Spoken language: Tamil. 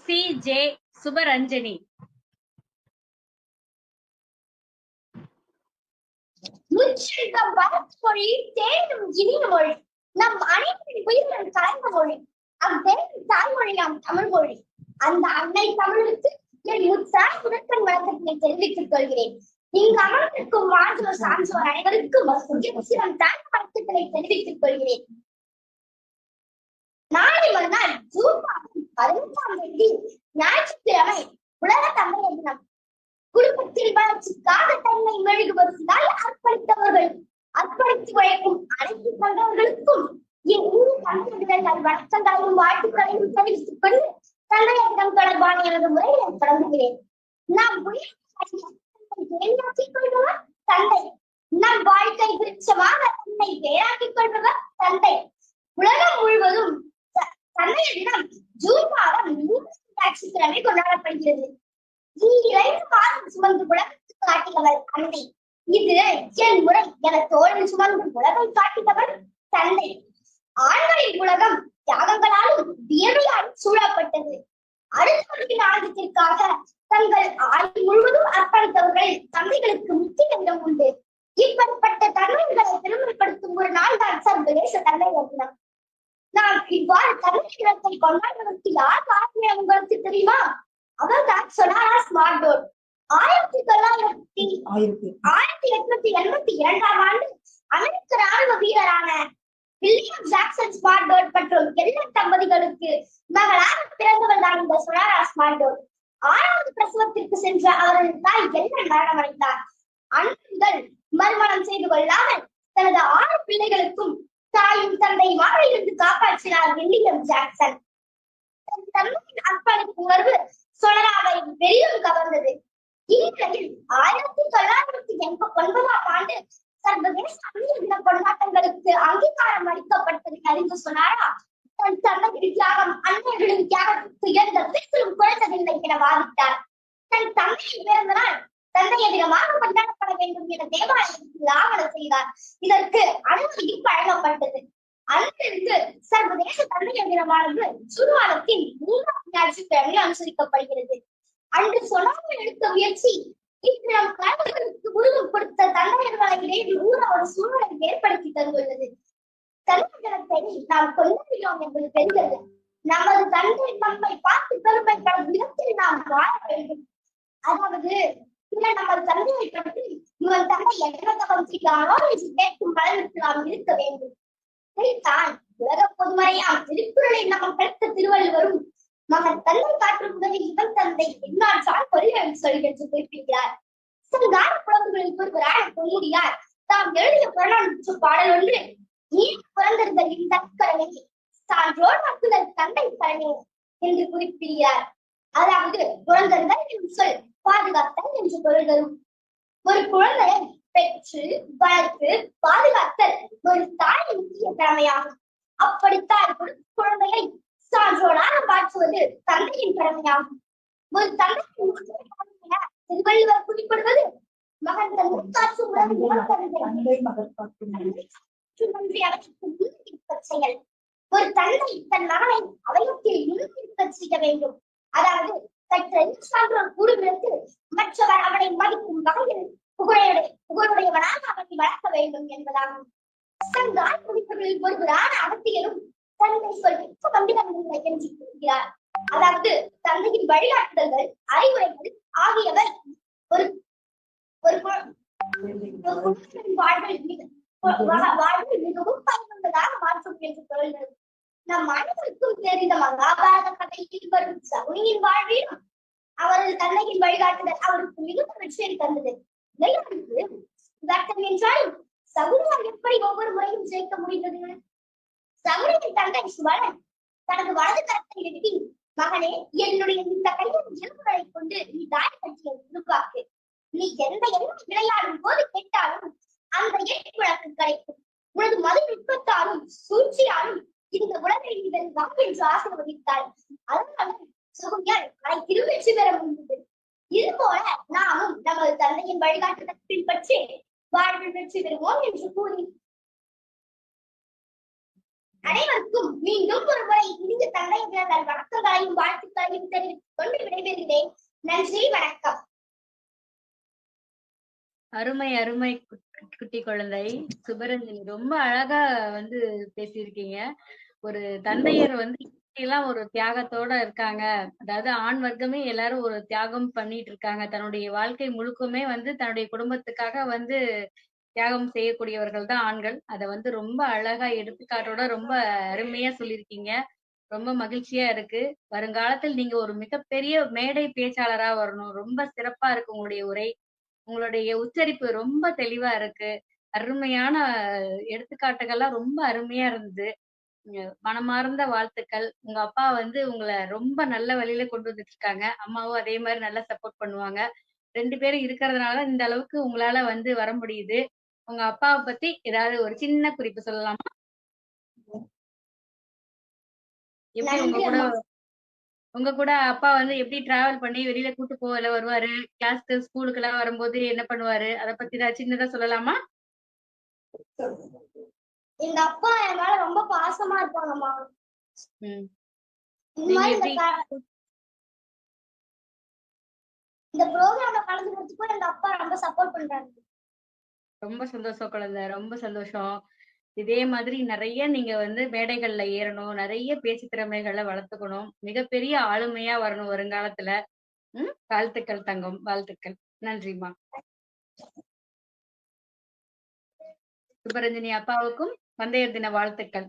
C J Subaranjani. மொழி தேடும் இனிய மொழி, நம் அனைவரின் உயிரின் கலந்த மொழி, அவ்வேறு தாய்மொழியாம் தமிழ் மொழி. அந்த அன்னை தமிழுக்கு என் முத்தாய் உடற்கண் வழக்கத்தை தெரிவித்துக் கொள்கிறேன். இங்கு அமர்ந்திருக்கும் மாணவர் சான்றோர் அனைவருக்கும் தாய் வழக்கத்தினை தெரிவித்துக் கொள்கிறேன். நாளை மறுநாள் ஜூன் மாதம் 15ஆம் தேதி ஞாயிற்றுக்கிழமை உலக தமிழர் தினம். குடும்பத்தில் வளர்ச்சிக்காக தன்னை மெழுகுவதால் அர்ப்பணித்தவர்கள், அர்ப்பணித்து உழைக்கும் அனைத்து தலைவர்களுக்கும் என் தமிழர்கள் வணக்கங்களையும் வாழ்த்துக்களையும் தெரிவித்துக் கொண்டு தந்தையரிடம் தொடர்பான எனது முறையை தொடங்குகிறேன். நாம் பேராக்கிக் கொள்பவர் தந்தை, நம் வாழ்க்கை விருட்சமாக தன்னை பேராக்கிக் கொள்பவர் தந்தை. உலகம் முழுவதும் தந்தையர் தினம் ஜூன் மாதம் ஞாயிற்றுக்கிழமை கொண்டாடப்படுகிறது. 2 மாதம் சுமந்து உலகத்தை காட்டியவர் அன்னை. இது என் முறை என தோளில் சுமந்து உலகை காட்டியவர் தந்தை. ஆண்களின் உலகம் தியாகங்களாலும் வியர்வையாலும் சூழப்பட்டது. அடுத்தவர்களின் ஆனந்தத்திற்காக தங்கள் ஆயுள் முழுவதும் அர்ப்பணித்தவர்கள் தந்தைகளுக்கு முக்கிய இடம் உண்டு. இப்படிப்பட்ட தந்தைகளை பெருமைப்படுத்தும் ஒரு நாள் தான் சர்வதேச தந்தையர் தினம். நாம் இவ்வாறு தந்தை தினத்தை கொண்டாடுவதற்கு யார் காரணம் உங்களுக்கு தெரியுமா? அவர்தான் சொனாரா ஸ்மார்ட்போர்ட். 1882ஆம் ஆண்டு அமெரிக்க ராணுவ வீரரான வில்லியம் ஜாக்சன் ஸ்மார்ட்போர்ட் மற்றும் எல்லன் தம்பதிகளுக்கு மகளாக பிறந்தவர் தான் இந்த சொனாரா ஸ்மார்ட்போர்ட். 6வது பிரசவத்திற்கு சென்ற அவரது தாய் எல்லன் மரணமடைந்தார். அண்ணன்கள் மறுமணம் செய்து கொள்ளாமல் தனது 6 பிள்ளைகளுக்கும் தாயும் தந்தையுமாக இருந்து காப்பாற்றினார் வில்லியம் ஜாக்சன். தன் தந்தையின் அர்ப்பணிப்பு உணர்வு சொனராவை பெரிதும் கவர்ந்தது. இந்நிலையில் 1989ஆம் ஆண்டு சர்வதேச அந்நியர் தின கொண்டாட்டங்களுக்கு அங்கீகாரம் அளிக்கப்பட்டதை அறிந்து சொனாரா தன் தந்தையின் தியாகம் அந்நியர்களின் தியாகத்துக்கு எந்த விதத்திலும் குறைந்ததில்லை என வாதிட்டார். தன் தந்தையின் பிறந்த நாள் தந்தையர் தினமாக கொண்டாடப்பட வேண்டும் என தேவாலயத்தில் ஆவணம் செய்தார். இதற்கு அனுமதியும் வழங்கப்பட்டது. அன்றிலிருந்து சர்வதேச தந்தையர் தினமானது ஜூன் மாதத்தின் 3ஆம் ஞாயிற்றுக்கிழமை அனுசரிக்கப்படுகிறது. அன்று சொல்லாமல் எடுத்த முயற்சி இன்று நம் கலைஞர்களுக்கு உருவம் கொடுத்த தந்தையர்களிடையே ஒரு சூழலை ஏற்படுத்தி தந்துள்ளது. தந்தையர் தினத்தை நாம் கொண்டாடுகிறோம் என்பது தெரிந்தது. நமது தந்தை நம்மை பார்த்து பெருமைப்படும் விதத்தில் நாம் வாழ வேண்டும். அதாவது நமது தந்தையை பற்றி இவன் தந்தை என்ன தவம் செய்தானோ என்று கேட்கும் அளவிற்கு நாம் இருக்க வேண்டும். இதைத்தான் உலக பொதுமறையாம் திருக்குறளை நாம் கற்ற திருவள்ளுவரும் மகன் தந்தை காற்றும் முதலில் இவன் தந்தை என்னாற்றால் பொறிகள் சொல் என்று குறிப்பிடுகிறார். சங்கார புலவர்களில் ஒருவரான பொன்முடியார் தாம் எழுதிய புறநானூற்று பாடல் ஒன்று நீ பிறந்திருந்தலின் தற்கடனை சான்றோர் மக்கள் தந்தை கடனை என்று குறிப்பிடுகிறார். அதாவது புறந்தறிதல் என்னும் சொல் பாதுகாத்தல் என்று பொருள் தரும். ஒரு குழந்தையை பெற்று வளர்த்து பாதுகாத்தல் ஒரு தாயின் முக்கிய கடமையாகும். அப்படித்தான் குழந்தையை சான்றோராக மாற்றுவது தந்தையின் கடமையாகும். ஒரு தந்தையின் முக்கிய கடமை என திருவள்ளுவர் குறிப்பிடுவது மகன் தன் முற்காற்றும் செயல். ஒரு தந்தை தன் மகனை அவயத்தில் முன்னிறுத்த செய்ய வேண்டும். அதாவது கற்ற சான்றோர் கூறுகிறது மற்றவர் அவனை மதிக்கும் வகையில் புகழுடையவனாக அவனை வளர்க்க வேண்டும் என்பதாகும். சங்கார் குறிப்புகளில் ஒருவரான அகத்தியரும் தந்தை சொல்லிக்க வந்திடவில்லை என்று கூறுகிறார். அதாவது தந்தையின் வழிகாட்டுதல்கள் அறிவுரைகள் ஆகியவை ஒரு வாழ்வில் மிகவும் பயனுள்ளதாக மாற்றும் என்று சொல்கிறது. நம் அனைவருக்கும் தெரிந்த மகாபாரத கதையில் வரும் சகுனியின் வாழ்விலும் அவரது தந்தையின் வழிகாட்டுதல் அவருக்கு மிகுந்த வெற்றியை தந்தது. விளையாட்டு என்றாலும் சகுனியால் எப்படி ஒவ்வொரு முறையும் ஜெயிக்க முடிந்தது? சகுனியின் தந்தை சுவரன் தனது வலது கரத்தை எழுதி, மகனே, என்னுடைய இந்த கையின் இயல்புகளை கொண்டு நீ தாய் கட்சியை உருவாக்கு. நீ எந்த எண்ணம் விளையாடும் போது கேட்டாலும் அந்த எண்ணம் உனக்கு கிடைக்கும். உனது மது நுட்பத்தாலும் சூழ்ச்சியாலும் இந்த உலகை நீ வெல்வாம் என்று ஆசீர்வதித்தாள். அதனால சகுனியால் அதை திருவெற்றி பெற முடிந்தது. இது போல நாமும் நமது தந்தையின் வழிகாட்டுதல் பின்பற்றி வாழ்வில் வெற்றி பெறுவோம் என்று கூறி அனைவருக்கும் மீண்டும் ஒரு முறை இனிய தந்தை தினங்கள் வணக்கங்களையும் வாழ்த்துக்களையும் தெரிவித்துக் கொண்டு விடைபெறுகிறேன். நன்றி, வணக்கம். அருமை அருமை குட்டி குழந்தை சுபரஞ்சனி, ரொம்ப அழகா வந்து பேசியிருக்கீங்க. ஒரு தந்தையர் வந்து எல்லாம் ஒரு தியாகத்தோட இருக்காங்க. அதாவது ஆண் வர்க்கமே எல்லாரும் ஒரு தியாகம் பண்ணிட்டு இருக்காங்க. தன்னுடைய வாழ்க்கை முழுக்குமே வந்து தன்னுடைய குடும்பத்துக்காக வந்து தியாகம் செய்யக்கூடியவர்கள் தான் ஆண்கள். அத வந்து ரொம்ப அழகா எடுத்துக்காட்டோட ரொம்ப அருமையா சொல்லியிருக்கீங்க. ரொம்ப மகிழ்ச்சியா இருக்கு. வருங்காலத்தில் நீங்க ஒரு மிகப்பெரிய மேடை பேச்சாளரா வரணும். ரொம்ப சிறப்பா இருக்கு உங்களுடைய உரை. உங்களுடைய உச்சரிப்பு ரொம்ப தெளிவா இருக்கு. அருமையான எடுத்துக்காட்டுகள்லாம் ரொம்ப அருமையா இருந்தது. மனமார்ந்த வாழ்த்துக்கள். உங்க அப்பா வந்து உங்கள ரொம்ப நல்ல வழியில கொண்டு வந்துட்டு இருக்காங்க. அம்மாவும் அதே மாரி நல்லா சப்போர்ட் பண்ணுவாங்க. 2 பேரும் இருக்கிறதுனால இந்த அளவுக்கு உங்களால வந்து வர முடியுது. உங்க அப்பாவ பத்தி ஏதாவது ஒரு சின்ன குறிப்பு சொல்லலாமா? எப்படி நன்றி அம்மா. உங்க கூட அப்பா வந்து எப்படி டிராவல் பண்ணி வெளியில கூட்டு போவல வருவாரு? கிளாஸ்க்கு, ஸ்கூலுக்குலாம் வரும்போது என்ன பண்ணுவாரு? அத பத்தி ஏதாவது சின்னதா சொல்லலாமா? எங்க அப்பா என் மேல ரொம்ப பாசமா இருப்பாங்கம்மா. ம். இந்த நீங்க மாதிரி எப்படி இந்த ப்ரோக்ராம்ல கலந்துக்கிறதுக்கும் எங்க அப்பா ரொம்ப சப்போர்ட் பண்றாங்க. ரொம்ப சந்தோஷம் குழந்தை. ரொம்ப சந்தோஷம். இதே மாதிரி நெறைய நீங்க வந்து மேடைகள்ல ஏறணும். நெறைய பேச்சு திறமைகள வளர்த்துக்கணும். மிகப்பெரிய ஆளுமையா வரணும் வருங்காலத்துல. ம். வாழ்த்துக்கள் தங்கம். வாழ்த்துக்கள். நன்றிம்மா. சுபரஞ்சனி அப்பாவுக்கும் தந்தையர் தின வாழ்த்துக்கள்.